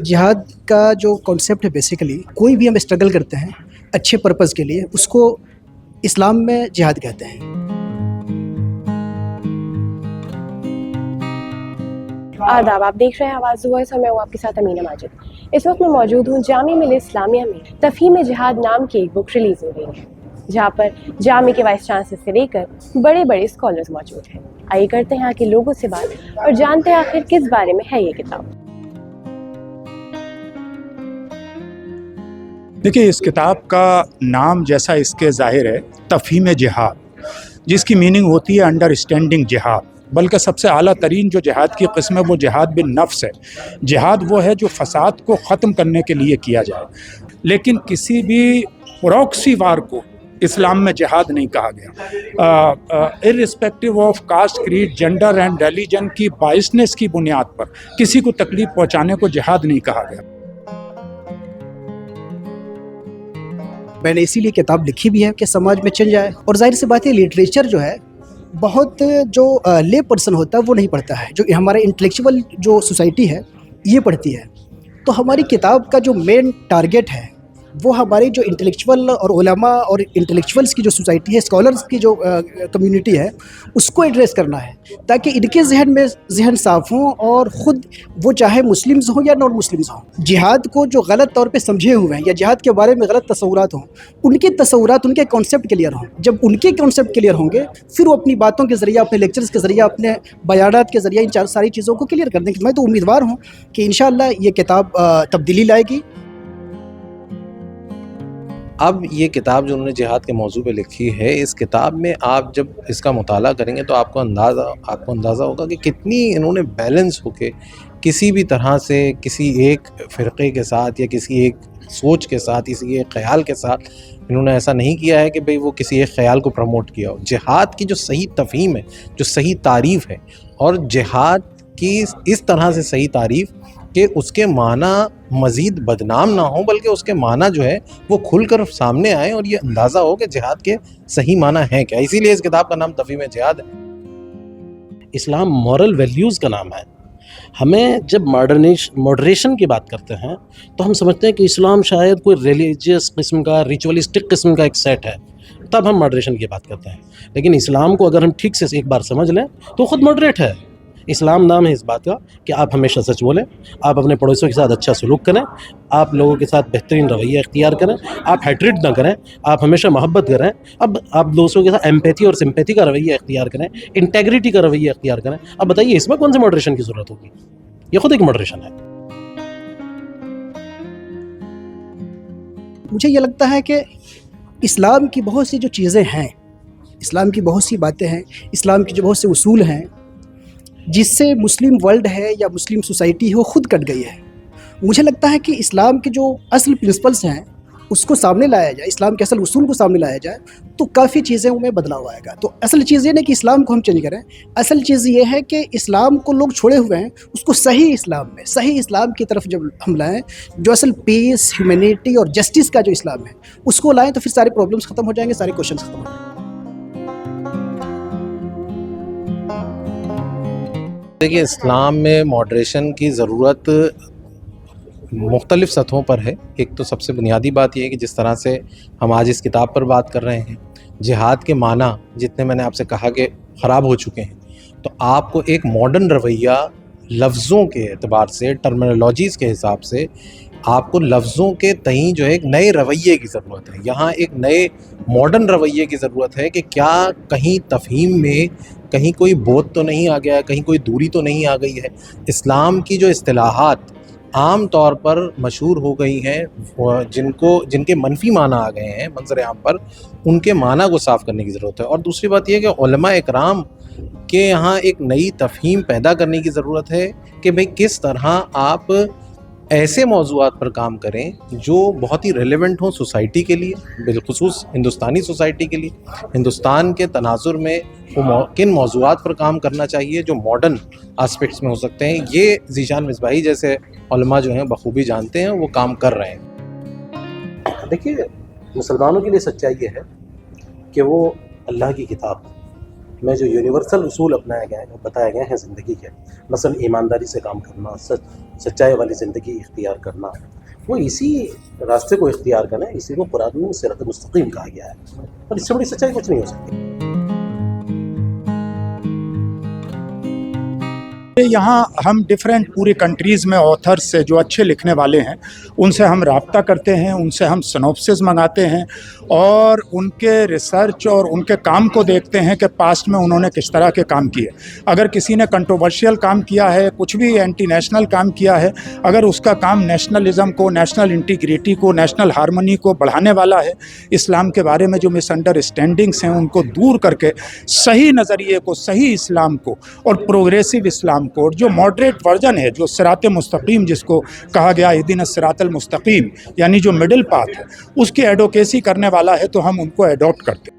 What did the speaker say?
جہاد کا جو کانسیپٹ ہے بیسیکلی کوئی بھی ہم اسٹرگل کرتے ہیں اچھے پرپز کے لیے، اس کو اسلام میں جہاد کہتے ہیں۔ آداب، آپ دیکھ رہے ہیں آواز وائس اور میں ہوں آپ کے ساتھ امینہ ماجد۔ اس وقت میں موجود ہوں جامعہ ملیہ اسلامیہ میں تفہیم جہاد نام کی ایک بک ریلیز ہو گئی ہے، جہاں پر جامعہ کے وائس چانسلر سے لے کر بڑے بڑے اسکالرز موجود ہیں۔ آئیے کرتے ہیں یہاں کے لوگوں سے بات اور جانتے ہیں آخر کس بارے میں ہے یہ کتاب۔ دیکھیے، اس کتاب کا نام جیسا اس کے ظاہر ہے تفہیم جہاد، جس کی میننگ ہوتی ہے انڈرسٹینڈنگ جہاد، بلکہ سب سے اعلیٰ ترین جو جہاد کی قسم ہے وہ جہاد بالنفس ہے۔ جہاد وہ ہے جو فساد کو ختم کرنے کے لیے کیا جائے، لیکن کسی بھی پراکسی وار کو اسلام میں جہاد نہیں کہا گیا۔ Irrespective of caste, creed, gender and religion کی بائسنس کی بنیاد پر کسی کو تکلیف پہنچانے کو جہاد نہیں کہا گیا۔ میں نے اسی لیے کتاب لکھی بھی ہے کہ سماج میں چینج آئے، اور ظاہر سی بات ہے لٹریچر جو ہے بہت جو لے پرسن ہوتا ہے وہ نہیں پڑھتا ہے، جو ہمارے انٹلیکچول جو سوسائٹی ہے یہ پڑھتی ہے۔ تو ہماری کتاب کا جو مین ٹارگیٹ ہے وہ ہماری جو انٹلیکچول اور علماء اور انٹلیکچولس کی جو سوسائٹی ہے، اسکالرس کی جو کمیونٹی ہے، اس کو ایڈریس کرنا ہے، تاکہ ان کے ذہن میں ذہن صاف ہوں اور خود وہ چاہے مسلمز ہوں یا نان مسلمز ہوں، جہاد کو جو غلط طور پہ سمجھے ہوئے ہیں یا جہاد کے بارے میں غلط تصورات ہوں، ان کے تصورات، ان کے کانسیپٹ کلیئر ہوں۔ جب ان کے کانسیپٹ کلیئر ہوں گے، پھر وہ اپنی باتوں کے ذریعہ، اپنے لیکچرز کے ذریعہ، اپنے بیانات کے ذریعہ ان ساری چیزوں کو کلیئر کر دیں گے۔ میں تو امیدوار ہوں کہ انشاءاللہ یہ کتاب تبدیلی لائے گی۔ اب یہ کتاب جو انہوں نے جہاد کے موضوع پہ لکھی ہے، اس کتاب میں آپ جب اس کا مطالعہ کریں گے تو آپ کو اندازہ ہوگا کہ کتنی انہوں نے بیلنس ہو کے کسی بھی طرح سے کسی ایک فرقے کے ساتھ یا کسی ایک سوچ کے ساتھ، کسی ایک خیال کے ساتھ انہوں نے ایسا نہیں کیا ہے کہ بھئی وہ کسی ایک خیال کو پروموٹ کیا ہو۔ جہاد کی جو صحیح تفہیم ہے، جو صحیح تعریف ہے، اور جہاد کی اس طرح سے صحیح تعریف کہ اس کے معنی مزید بدنام نہ ہوں، بلکہ اس کے معنی جو ہے وہ کھل کر سامنے آئے اور یہ اندازہ ہو کہ جہاد کے صحیح معنی ہیں کیا۔ اسی لیے اس کتاب کا نام تفہیم جہاد ہے۔ اسلام مورل ویلیوز کا نام ہے۔ ہمیں جب ماڈریشن کی بات کرتے ہیں تو ہم سمجھتے ہیں کہ اسلام شاید کوئی ریلیجیس قسم کا، ریچولیسٹک قسم کا ایک سیٹ ہے، تب ہم ماڈریشن کی بات کرتے ہیں۔ لیکن اسلام کو اگر ہم ٹھیک سے ایک بار سمجھ لیں تو خود ماڈریٹ ہے۔ اسلام نام ہے اس بات کا کہ آپ ہمیشہ سچ بولیں، آپ اپنے پڑوسیوں کے ساتھ اچھا سلوک کریں، آپ لوگوں کے ساتھ بہترین رویہ اختیار کریں، آپ ہیٹریٹ نہ کریں، آپ ہمیشہ محبت کریں، اب آپ دوستوں کے ساتھ ایمپیتھی اور سمپیتھی کا رویہ اختیار کریں، انٹیگریٹی کا رویہ اختیار کریں۔ اب بتائیے اس میں کون سی ماڈریشن کی ضرورت ہوگی؟ یہ خود ایک ماڈریشن ہے۔ مجھے یہ لگتا ہے کہ اسلام کی بہت سی جو چیزیں ہیں، اسلام کی بہت سی باتیں ہیں، اسلام کے جو بہت سے اصول ہیں، جس سے مسلم ورلڈ ہے یا مسلم سوسائٹی ہے وہ خود کٹ گئی ہے۔ مجھے لگتا ہے کہ اسلام کے جو اصل پرنسپلس ہیں اس کو سامنے لایا جائے، اسلام کے اصل اصول کو سامنے لایا جائے تو کافی چیزیں میں بدلاؤ آئے گا۔ تو اصل چیز یہ نہیں کہ اسلام کو ہم چینج کریں، اصل چیز یہ ہے کہ اسلام کو لوگ چھوڑے ہوئے ہیں، اس کو صحیح اسلام میں، صحیح اسلام کی طرف جب ہم لائیں، جو اصل پیس، ہیومینٹی اور جسٹس کا جو اسلام ہے اس کو لائیں، تو پھر سارے پرابلمس ختم ہو جائیں گے، سارے کوشچنس ختم ہو جائیں گے۔ دیکھیے، اسلام میں ماڈریشن کی ضرورت مختلف سطحوں پر ہے۔ ایک تو سب سے بنیادی بات یہ ہے کہ جس طرح سے ہم آج اس کتاب پر بات کر رہے ہیں، جہاد کے معنی جتنے میں نے آپ سے کہا کہ خراب ہو چکے ہیں، تو آپ کو ایک ماڈرن رویہ لفظوں کے اعتبار سے، ٹرمینالوجیز کے حساب سے، آپ کو لفظوں کے تئیں جو ہے ایک نئے رویے کی ضرورت ہے۔ یہاں ایک نئے ماڈرن رویے کی ضرورت ہے کہ کیا کہیں تفہیم میں کہیں کوئی بوت تو نہیں آ گیا ہے، کہیں کوئی دوری تو نہیں آ گئی ہے۔ اسلام کی جو اصطلاحات عام طور پر مشہور ہو گئی ہیں، جن کے منفی معنی آ گئے ہیں منظر عام پر، ان کے معنی کو صاف کرنے کی ضرورت ہے۔ اور دوسری بات یہ کہ علماء اکرام کے یہاں ایک نئی تفہیم پیدا کرنے کی ضرورت ہے کہ بھئی کس طرح آپ ایسے موضوعات پر کام کریں جو بہت ہی ریلیونٹ ہوں سوسائٹی کے لیے، بالخصوص ہندوستانی سوسائٹی کے لیے۔ ہندوستان کے تناظر میں کن موضوعات پر کام کرنا چاہیے جو ماڈرن آسپیکٹس میں ہو سکتے ہیں، یہ ذیشان مصباحی جیسے علماء جو ہیں بخوبی جانتے ہیں، وہ کام کر رہے ہیں۔ دیکھیے، مسلمانوں کے لیے سچائی یہ ہے کہ وہ اللہ کی کتاب میں جو یونیورسل اصول اپنائے گئے ہیں بتائے گئے ہیں زندگی کے، مثلا ایمانداری سے کام کرنا، سچائی والی زندگی اختیار کرنا، وہ اسی راستے کو اختیار کرنا ہے. اسی کو قرآن میں صراط مستقیم کہا گیا ہے، اور اس سے بڑی سچائی کچھ نہیں ہو سکتی. یہاں ہم ڈفرینٹ پوری کنٹریز میں آتھرز سے جو اچھے لکھنے والے ہیں ان سے ہم رابطہ کرتے ہیں، ان سے ہم سنوپسز منگاتے ہیں اور ان کے ریسرچ اور ان کے کام کو دیکھتے ہیں کہ پاسٹ میں انہوں نے کس طرح کے کام کیے. اگر کسی نے کنٹروورشیل کام کیا ہے، کچھ بھی اینٹی نیشنل کام کیا ہے، اگر اس کا کام نیشنلزم کو، نیشنل انٹیگریٹی کو، نیشنل ہارمونی کو بڑھانے والا ہے، اسلام کے بارے میں جو مس انڈرسٹینڈنگس ہیں ان کو دور کر کے صحیح نظریے کو، صحیح اسلام کو اور پروگریسو اسلام کو، اور جو ماڈریٹ ورژن ہے، جو صراط مستقیم جس کو کہا گیا اہدنا الصراط المستقیم، یعنی جو مڈل پاتھ ہے، اس کی ایڈوکیسی کرنے والا ہے تو ہم ان کو ایڈاپٹ کرتے ہیں.